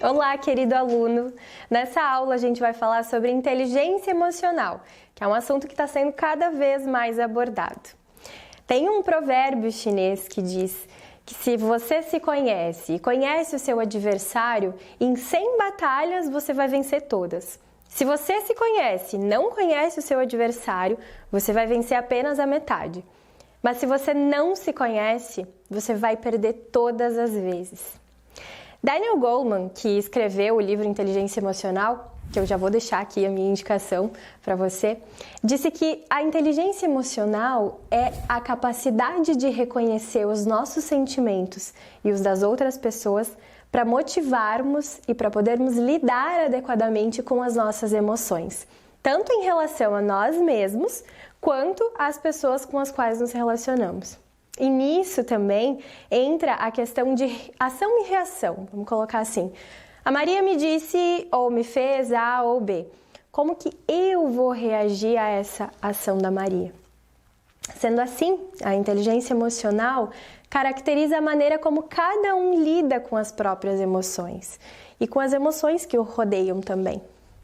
Olá, querido aluno! Nessa aula a gente vai falar sobre inteligência emocional, que é um assunto que está sendo cada vez mais abordado. Tem um provérbio chinês que diz que se você se conhece e conhece o seu adversário, em 100 batalhas você vai vencer todas. Se você se conhece e não conhece o seu adversário, você vai vencer apenas a metade. Mas se você não se conhece, você vai perder todas as vezes. Daniel Goleman, que escreveu o livro Inteligência Emocional, que eu já vou deixar aqui a minha indicação para você, disse que a inteligência emocional é a capacidade de reconhecer os nossos sentimentos e os das outras pessoas para motivarmos e para podermos lidar adequadamente com as nossas emoções, tanto em relação a nós mesmos, quanto às pessoas com as quais nos relacionamos. E nisso também entra a questão de ação e reação, vamos colocar assim. A Maria me disse ou me fez A ou B. Como que eu vou reagir a essa ação da Maria? Sendo assim, a inteligência emocional caracteriza a maneira como cada um lida com as próprias emoções e com as emoções que o rodeiam também.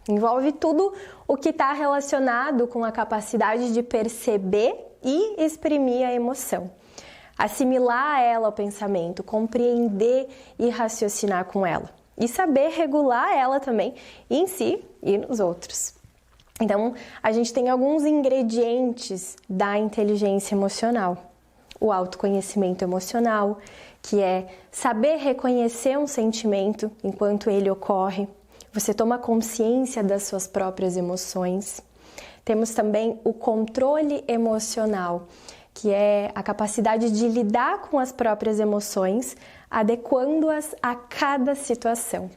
Envolve tudo o que está relacionado com a capacidade de perceber e exprimir a emoção. Assimilar a ela o pensamento, compreender e raciocinar com ela. E saber regular ela também em si e nos outros. Então, a gente tem alguns ingredientes da inteligência emocional. O autoconhecimento emocional, que é saber reconhecer um sentimento enquanto ele ocorre. Você toma consciência das suas próprias emoções. Temos também o controle emocional, que é a capacidade de lidar com as próprias emoções, adequando-as a cada situação.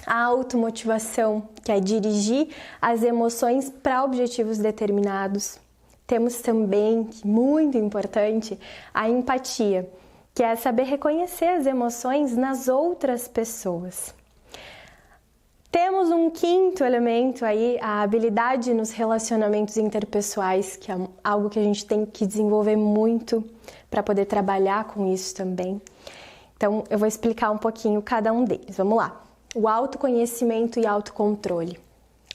A automotivação, que é dirigir as emoções para objetivos determinados. Temos também, muito importante, a empatia, que é saber reconhecer as emoções nas outras pessoas. Temos um quinto elemento aí, a habilidade nos relacionamentos interpessoais, que é algo que a gente tem que desenvolver muito para poder trabalhar com isso também. Então, eu vou explicar um pouquinho cada um deles. Vamos lá. O autoconhecimento e autocontrole.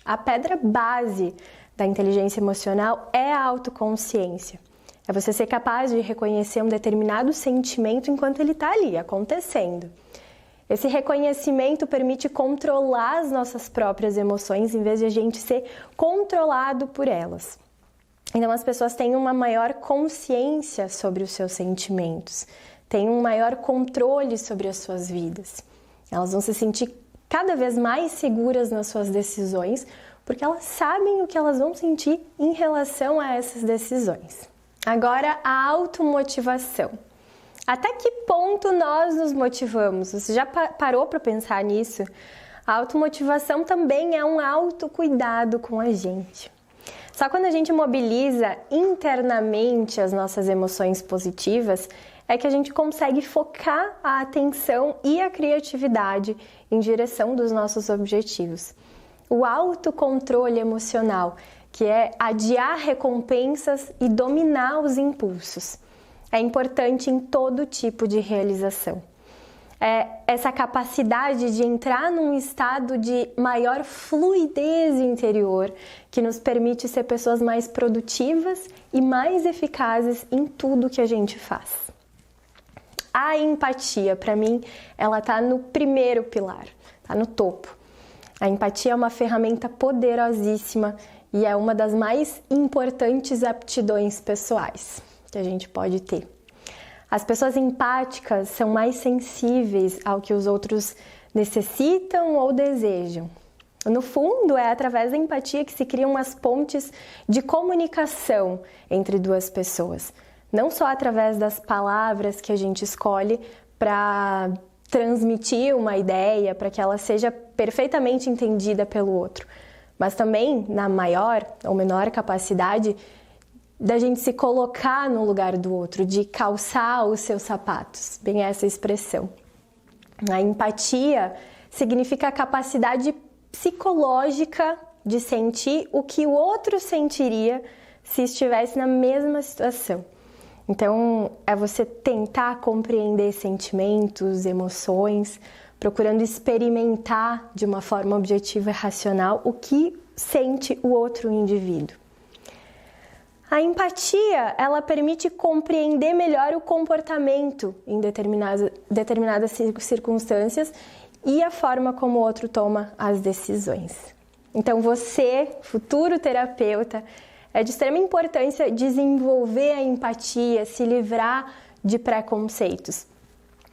A pedra base da inteligência emocional é a autoconsciência. É você ser capaz de reconhecer um determinado sentimento enquanto ele está ali, acontecendo. Esse reconhecimento permite controlar as nossas próprias emoções em vez de a gente ser controlado por elas. Então, as pessoas têm uma maior consciência sobre os seus sentimentos, têm um maior controle sobre as suas vidas. Elas vão se sentir cada vez mais seguras nas suas decisões, porque elas sabem o que elas vão sentir em relação a essas decisões. Agora, a automotivação. Até que ponto nós nos motivamos? Você já parou para pensar nisso? A automotivação também é um autocuidado com a gente. Só quando a gente mobiliza internamente as nossas emoções positivas é que a gente consegue focar a atenção e a criatividade em direção dos nossos objetivos. O autocontrole emocional, que é adiar recompensas e dominar os impulsos. É importante em todo tipo de realização. É essa capacidade de entrar num estado de maior fluidez interior que nos permite ser pessoas mais produtivas e mais eficazes em tudo que a gente faz. A empatia, para mim, ela está no primeiro pilar, está no topo. A empatia é uma ferramenta poderosíssima e é uma das mais importantes aptidões pessoais que a gente pode ter. As pessoas empáticas são mais sensíveis ao que os outros necessitam ou desejam. No fundo, é através da empatia que se criam as pontes de comunicação entre duas pessoas. Não só através das palavras que a gente escolhe para transmitir uma ideia, para que ela seja perfeitamente entendida pelo outro, mas também na maior ou menor capacidade da gente se colocar no lugar do outro, de calçar os seus sapatos, bem essa expressão. A empatia significa a capacidade psicológica de sentir o que o outro sentiria se estivesse na mesma situação. Então, é você tentar compreender sentimentos, emoções, procurando experimentar de uma forma objetiva e racional o que sente o outro indivíduo. A empatia, ela permite compreender melhor o comportamento em determinadas circunstâncias e a forma como o outro toma as decisões. Então você, futuro terapeuta, é de extrema importância desenvolver a empatia, se livrar de preconceitos.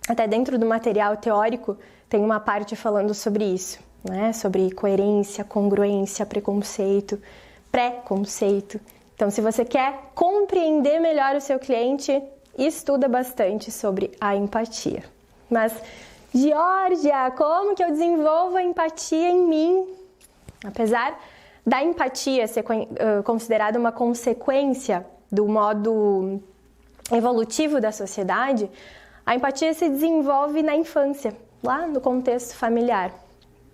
Até dentro do material teórico tem uma parte falando sobre isso, né? Sobre coerência, congruência, preconceito, pré-conceito. Então, se você quer compreender melhor o seu cliente, estuda bastante sobre a empatia. Mas, Georgia, como que eu desenvolvo a empatia em mim? Apesar da empatia ser considerada uma consequência do modo evolutivo da sociedade, a empatia se desenvolve na infância, lá no contexto familiar.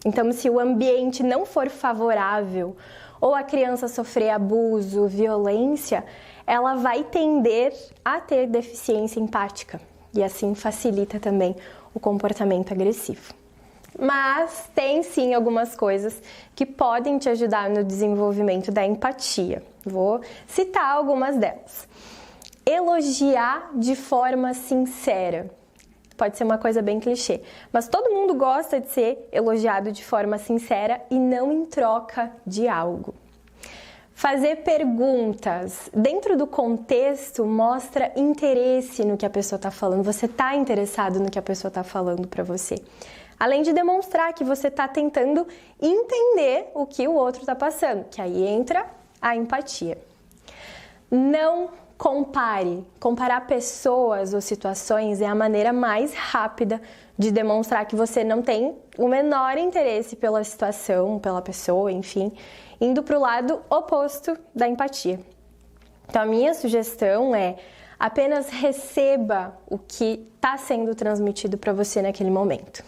Então, se o ambiente não for favorável ou a criança sofrer abuso, violência, ela vai tender a ter deficiência empática e assim facilita também o comportamento agressivo. Mas tem sim algumas coisas que podem te ajudar no desenvolvimento da empatia. Vou citar algumas delas. Elogiar de forma sincera. Pode ser uma coisa bem clichê, mas todo mundo gosta de ser elogiado de forma sincera e não em troca de algo. Fazer perguntas dentro do contexto mostra interesse no que a pessoa está falando. Você está interessado no que a pessoa está falando para você. Além de demonstrar que você está tentando entender o que o outro está passando, que aí entra a empatia. Não compare. Comparar pessoas ou situações é a maneira mais rápida de demonstrar que você não tem o menor interesse pela situação, pela pessoa, enfim, indo para o lado oposto da empatia. Então, a minha sugestão é apenas receba o que está sendo transmitido para você naquele momento.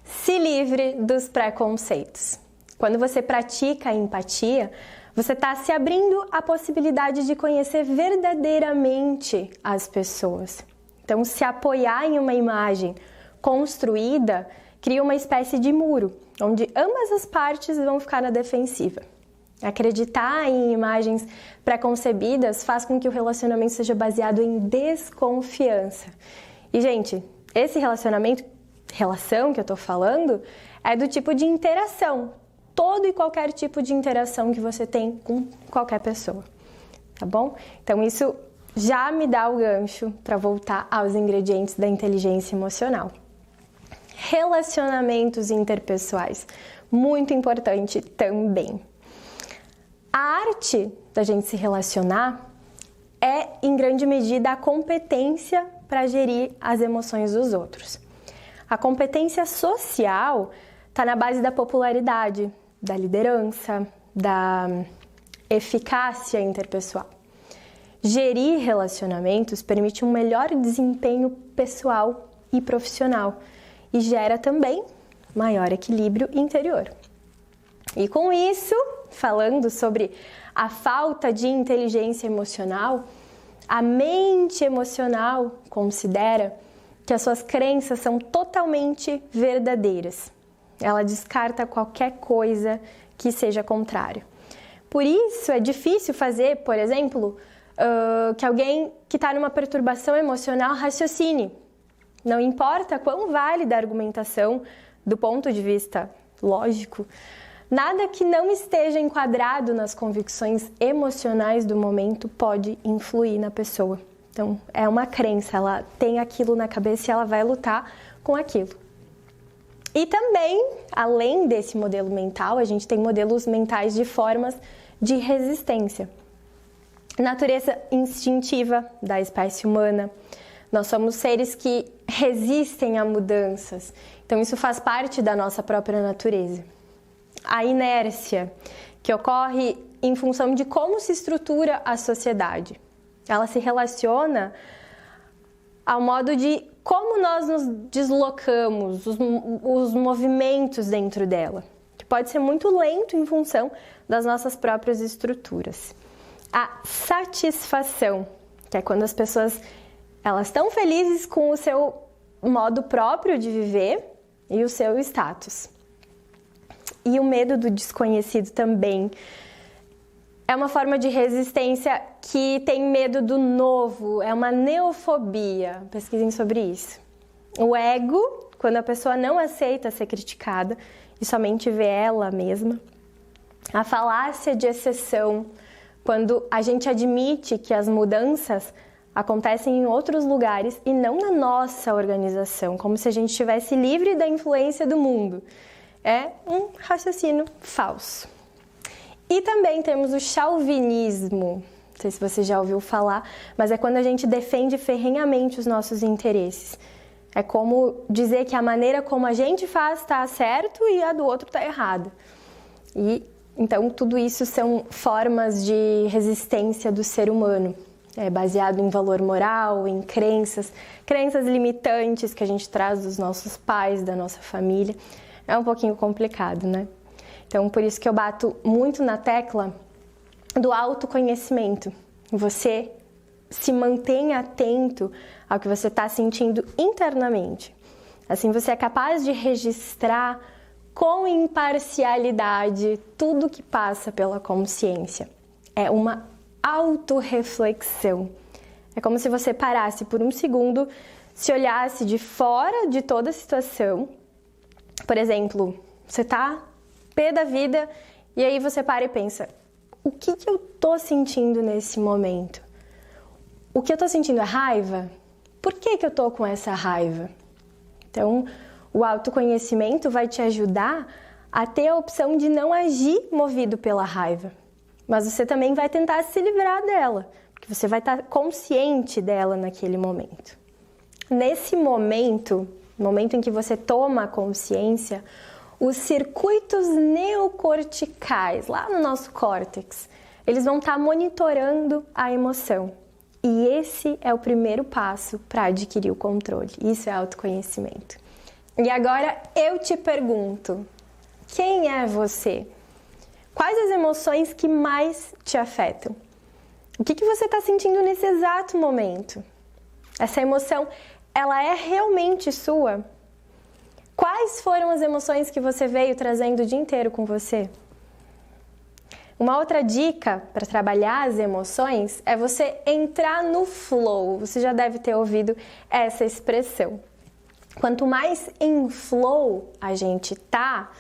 Se livre dos preconceitos. Quando você pratica a empatia, você está se abrindo à possibilidade de conhecer verdadeiramente as pessoas. Então, se apoiar em uma imagem construída cria uma espécie de muro, onde ambas as partes vão ficar na defensiva. Acreditar em imagens preconcebidas faz com que o relacionamento seja baseado em desconfiança. E, gente, esse relação que eu tô falando, é do tipo de interação. Todo e qualquer tipo de interação que você tem com qualquer pessoa, tá bom? Então, isso já me dá o gancho para voltar aos ingredientes da inteligência emocional. Relacionamentos interpessoais, muito importante também. A arte da gente se relacionar é, em grande medida, a competência para gerir as emoções dos outros. A competência social está na base da popularidade, da liderança, da eficácia interpessoal. Gerir relacionamentos permite um melhor desempenho pessoal e profissional e gera também maior equilíbrio interior. E com isso, falando sobre a falta de inteligência emocional, a mente emocional considera que as suas crenças são totalmente verdadeiras. Ela descarta qualquer coisa que seja contrário. Por isso, é difícil fazer, por exemplo, que alguém que está numa perturbação emocional raciocine. Não importa quão válida a argumentação do ponto de vista lógico, nada que não esteja enquadrado nas convicções emocionais do momento pode influir na pessoa. Então, é uma crença, ela tem aquilo na cabeça e ela vai lutar com aquilo. E também, além desse modelo mental, a gente tem modelos mentais de formas de resistência. Natureza instintiva da espécie humana. Nós somos seres que resistem a mudanças. Então, isso faz parte da nossa própria natureza. A inércia, que ocorre em função de como se estrutura a sociedade. Ela se relaciona ao modo de como nós nos deslocamos, os movimentos dentro dela, que pode ser muito lento em função das nossas próprias estruturas. A satisfação, que é quando as pessoas elas estão felizes com o seu modo próprio de viver e o seu status. E o medo do desconhecido também é uma forma de resistência que tem medo do novo, é uma neofobia. Pesquisem sobre isso. O ego, quando a pessoa não aceita ser criticada e somente vê ela mesma. A falácia de exceção, quando a gente admite que as mudanças acontecem em outros lugares e não na nossa organização, como se a gente estivesse livre da influência do mundo. É um raciocínio falso. E também temos o chauvinismo, não sei se você já ouviu falar, mas é quando a gente defende ferrenhamente os nossos interesses. É como dizer que a maneira como a gente faz está certo e a do outro está errada. E então tudo isso são formas de resistência do ser humano, baseado em valor moral, em crenças limitantes que a gente traz dos nossos pais, da nossa família. É um pouquinho complicado, né? Então, por isso que eu bato muito na tecla do autoconhecimento. Você se mantém atento ao que você está sentindo internamente. Assim, você é capaz de registrar com imparcialidade tudo que passa pela consciência. É uma autorreflexão. É como se você parasse por um segundo, se olhasse de fora de toda a situação. Por exemplo, você está pé da vida e aí você para e pensa: o que eu tô sentindo nesse momento? O que eu tô sentindo é raiva? Por que eu tô com essa raiva? Então, o autoconhecimento vai te ajudar a ter a opção de não agir movido pela raiva. Mas você também vai tentar se livrar dela, porque você vai estar consciente dela naquele momento. Nesse momento em que você toma consciência, os circuitos neocorticais, lá no nosso córtex, eles vão estar monitorando a emoção. E esse é o primeiro passo para adquirir o controle. Isso é autoconhecimento. E agora eu te pergunto, quem é você? Quais as emoções que mais te afetam? O que você está sentindo nesse exato momento? Essa emoção, ela é realmente sua? Quais foram as emoções que você veio trazendo o dia inteiro com você? Uma outra dica para trabalhar as emoções é você entrar no flow. Você já deve ter ouvido essa expressão. Quanto mais em flow a gente tá,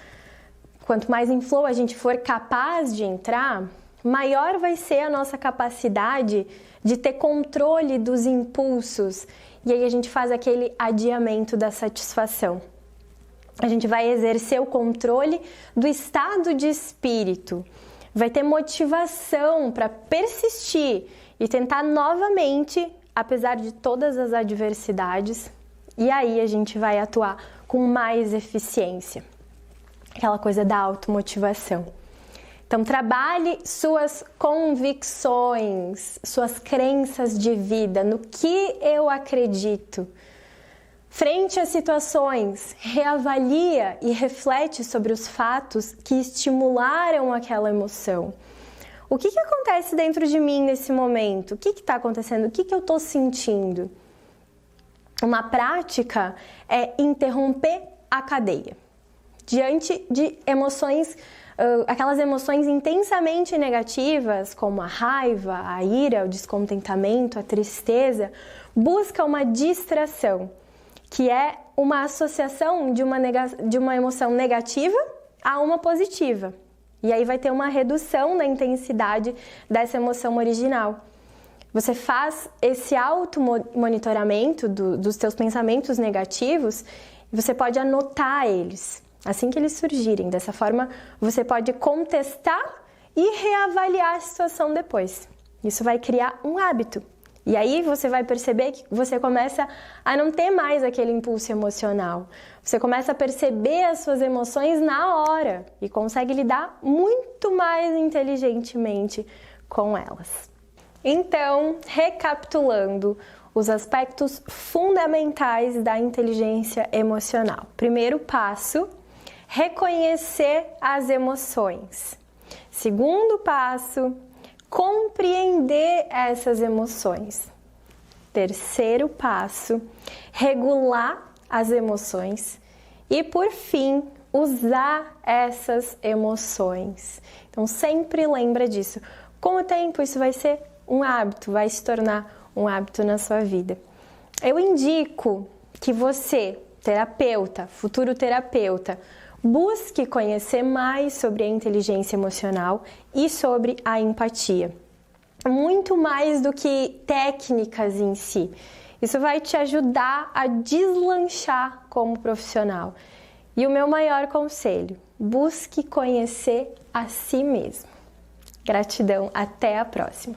quanto mais em flow a gente for capaz de entrar, maior vai ser a nossa capacidade de ter controle dos impulsos. E aí a gente faz aquele adiamento da satisfação. A gente vai exercer o controle do estado de espírito. Vai ter motivação para persistir e tentar novamente, apesar de todas as adversidades. E aí a gente vai atuar com mais eficiência. Aquela coisa da automotivação. Então, trabalhe suas convicções, suas crenças de vida, no que eu acredito. Frente às situações, reavalia e reflete sobre os fatos que estimularam aquela emoção. O que acontece dentro de mim nesse momento? O que está acontecendo? O que eu estou sentindo? Uma prática é interromper a cadeia. Diante de emoções, aquelas emoções intensamente negativas, como a raiva, a ira, o descontentamento, a tristeza, busca uma distração, que é uma associação de uma emoção negativa a uma positiva. E aí vai ter uma redução na intensidade dessa emoção original. Você faz esse auto-monitoramento dos seus pensamentos negativos e você pode anotar eles, assim que eles surgirem. Dessa forma, você pode contestar e reavaliar a situação depois. Isso vai criar um hábito. E aí você vai perceber que você começa a não ter mais aquele impulso emocional. Você começa a perceber as suas emoções na hora e consegue lidar muito mais inteligentemente com elas. Então, recapitulando os aspectos fundamentais da inteligência emocional. Primeiro passo, reconhecer as emoções. Segundo passo, compreender essas emoções. Terceiro passo, regular as emoções. E por fim, usar essas emoções. Então sempre lembra disso. Com o tempo isso vai ser um hábito, vai se tornar um hábito na sua vida. Eu indico que você, terapeuta, futuro terapeuta, busque conhecer mais sobre a inteligência emocional e sobre a empatia. Muito mais do que técnicas em si. Isso vai te ajudar a deslanchar como profissional. E o meu maior conselho, busque conhecer a si mesmo. Gratidão, até a próxima!